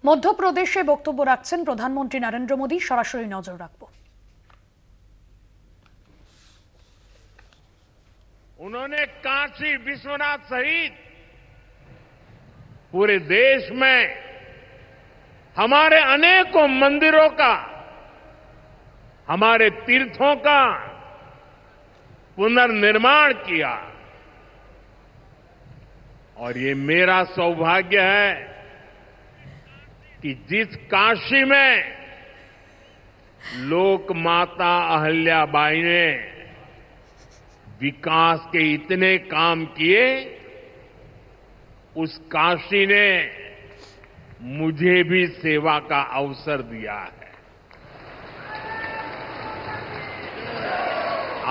মধ্যপ্রদেশে বক্তব্য রাখছেন প্রধানমন্ত্রী নরেন্দ্র মোদী। সরাসরি নজর রাখব। उन्होंने काशी विश्वनाथ सहित पूरे देश में हमारे अनेकों मंदिरों का, हमारे तीर्थों का पुनर्निर्माण किया। और ये मेरा सौभाग्य है कि जिस काशी में लोक माता अहिल्याबाई ने विकास के इतने काम किए, उस काशी ने मुझे भी सेवा का अवसर दिया है।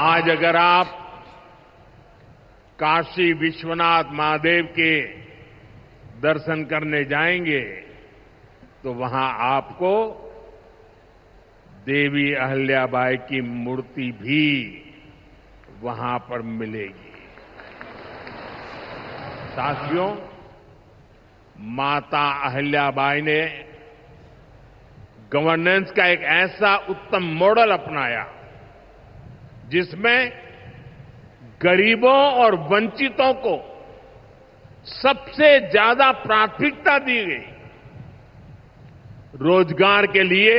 आज अगर आप काशी विश्वनाथ महादेव के दर्शन करने जाएंगे तो वहां आपको देवी अहिल्याबाई की मूर्ति भी वहां पर मिलेगी। साथियों, माता अहिल्याबाई ने गवर्नेंस का एक ऐसा उत्तम मॉडल अपनाया जिसमें गरीबों और वंचितों को सबसे ज्यादा प्राथमिकता दी गई। रोजगार के लिए,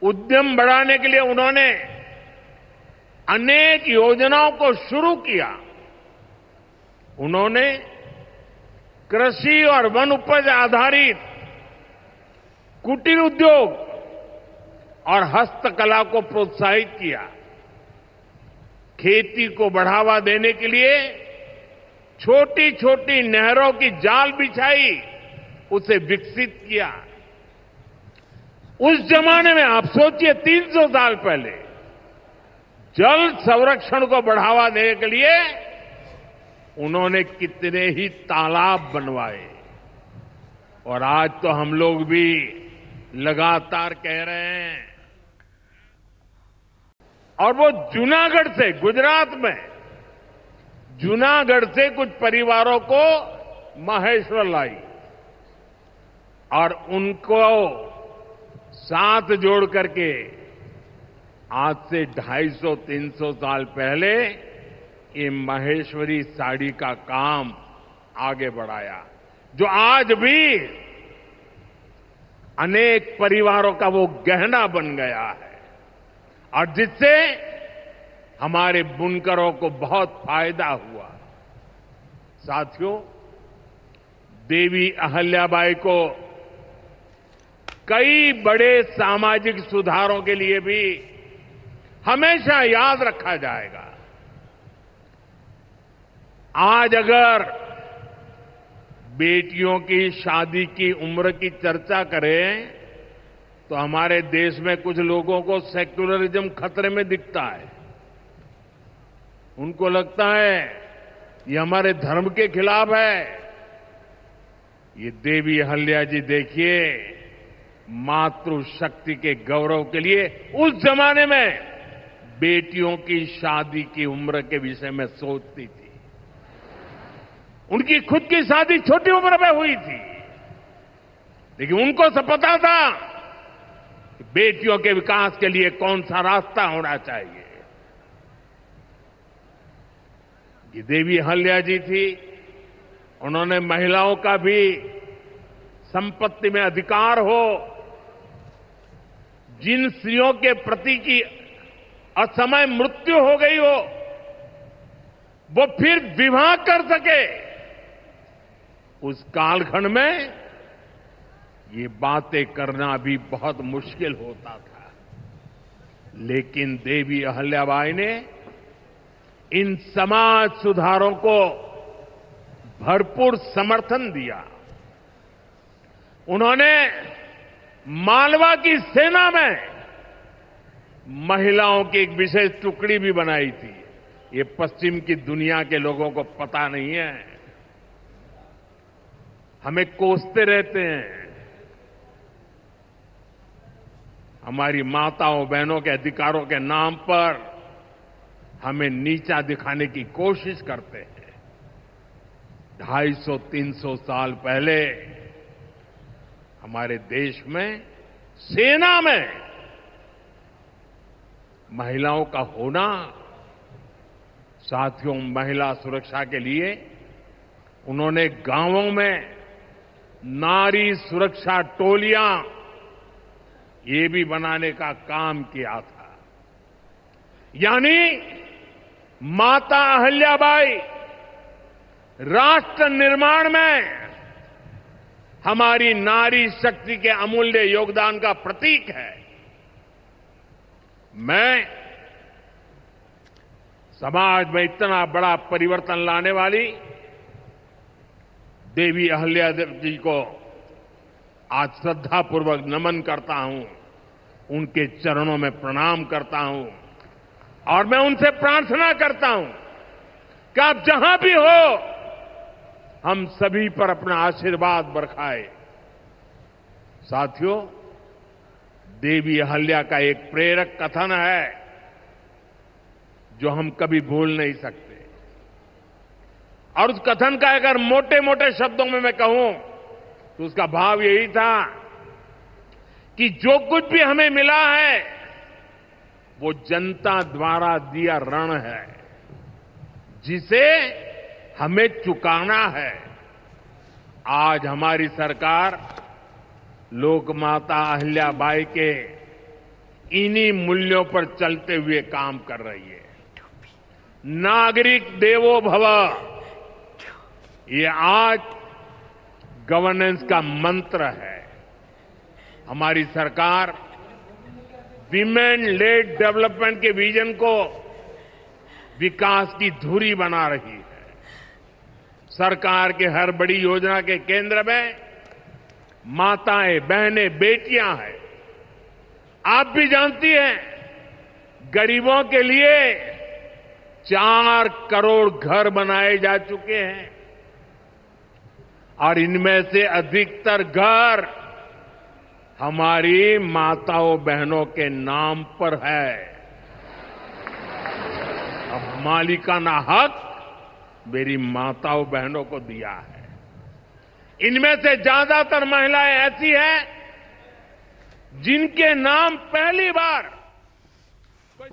उद्यम बढ़ाने के लिए उन्होंने अनेक योजनाओं को शुरू किया। उन्होंने कृषि और वन उपज आधारित कुटीर उद्योग और हस्तकला को प्रोत्साहित किया। खेती को बढ़ावा देने के लिए छोटी छोटी नहरों की जाल बिछाई, उसे विकसित किया। उस जमाने में आप सोचिए, 300 साल पहले जल संरक्षण को बढ़ावा देने के लिए उन्होंने कितने ही तालाब बनवाए। और आज तो हम लोग भी लगातार कह रहे हैं। और वो जूनागढ़ से, गुजरात में जूनागढ़ से कुछ परिवारों को महेश्वर लाई और उनको साथ जोड़ करके आज से 250-300 साल पहले ये महेश्वरी साड़ी का काम आगे बढ़ाया, जो आज भी अनेक परिवारों का वो गहना बन गया है और जिससे हमारे बुनकरों को बहुत फायदा हुआ। साथियों, देवी अहिल्याबाई को कई बड़े सामाजिक सुधारों के लिए भी हमेशा याद रखा जाएगा। आज अगर बेटियों की शादी की उम्र की चर्चा करें तो हमारे देश में कुछ लोगों को सेक्युलरिज्म खतरे में दिखता है। उनको लगता है ये हमारे धर्म के खिलाफ है। ये देवी अहिल्या जी देखिए, मातृशक्ति के गौरव के लिए उस जमाने में बेटियों की शादी की उम्र के विषय में सोचती थी। उनकी खुद की शादी छोटी उम्र में हुई थी, लेकिन उनको सब पता था कि बेटियों के विकास के लिए कौन सा रास्ता होना चाहिए। ये देवी अहिल्या जी थी। उन्होंने महिलाओं का भी संपत्ति में अधिकार हो, जिन स्त्रियों के प्रति की असमय मृत्यु हो गई हो वो फिर विवाह कर सके। उस कालखंड में ये बातें करना भी बहुत मुश्किल होता था, लेकिन देवी अहिल्याबाई ने इन समाज सुधारों को भरपूर समर्थन दिया। उन्होंने मालवा की सेना में महिलाओं की एक विशेष टुकड़ी भी बनाई थी। ये पश्चिम की दुनिया के लोगों को पता नहीं है। हमें कोसते रहते हैं, हमारी माताओं बहनों के अधिकारों के नाम पर हमें नीचा दिखाने की कोशिश करते हैं। 250-300 साल पहले हमारे देश में सेना में महिलाओं का होना, साथियों, महिला सुरक्षा के लिए उन्होंने गांवों में नारी सुरक्षा टोलियां ये भी बनाने का काम किया था। यानी माता अहिल्याबाई राष्ट्र निर्माण में हमारी नारी शक्ति के अमूल्य योगदान का प्रतीक है। मैं समाज में इतना बड़ा परिवर्तन लाने वाली देवी अहिल्यादेवी जी को आज श्रद्धापूर्वक नमन करता हूं, उनके चरणों में प्रणाम करता हूं और मैं उनसे प्रार्थना करता हूं कि आप जहां भी हो, हम सभी पर अपना आशीर्वाद बरसाए। साथियों, देवी अहिल्या का एक प्रेरक कथन है जो हम कभी भूल नहीं सकते, और उस कथन का अगर मोटे मोटे शब्दों में मैं कहूं तो उसका भाव यही था कि जो कुछ भी हमें मिला है वो जनता द्वारा दिया ऋण है, जिसे हमें चुकाना है। आज हमारी सरकार लोकमाता अहिल्याबाई के इन्हीं मूल्यों पर चलते हुए काम कर रही है। नागरिक देवो भव, ये आज गवर्नेंस का मंत्र है। हमारी सरकार विमेन लेड डेवलपमेंट के विजन को विकास की धुरी बना रही है। सरकार के हर बड़ी योजना के केंद्र में माताएं, बहनें, बेटियां हैं। आप भी जानती हैं, गरीबों के लिए 4 करोड़ घर बनाए जा चुके हैं और इनमें से अधिकतर घर हमारी माताओं बहनों के नाम पर है। अब मालिकाना हक मेरी माताओं बहनों को दिया है। इनमें से ज्यादातर महिलाएं ऐसी हैं जिनके नाम पहली बार कोई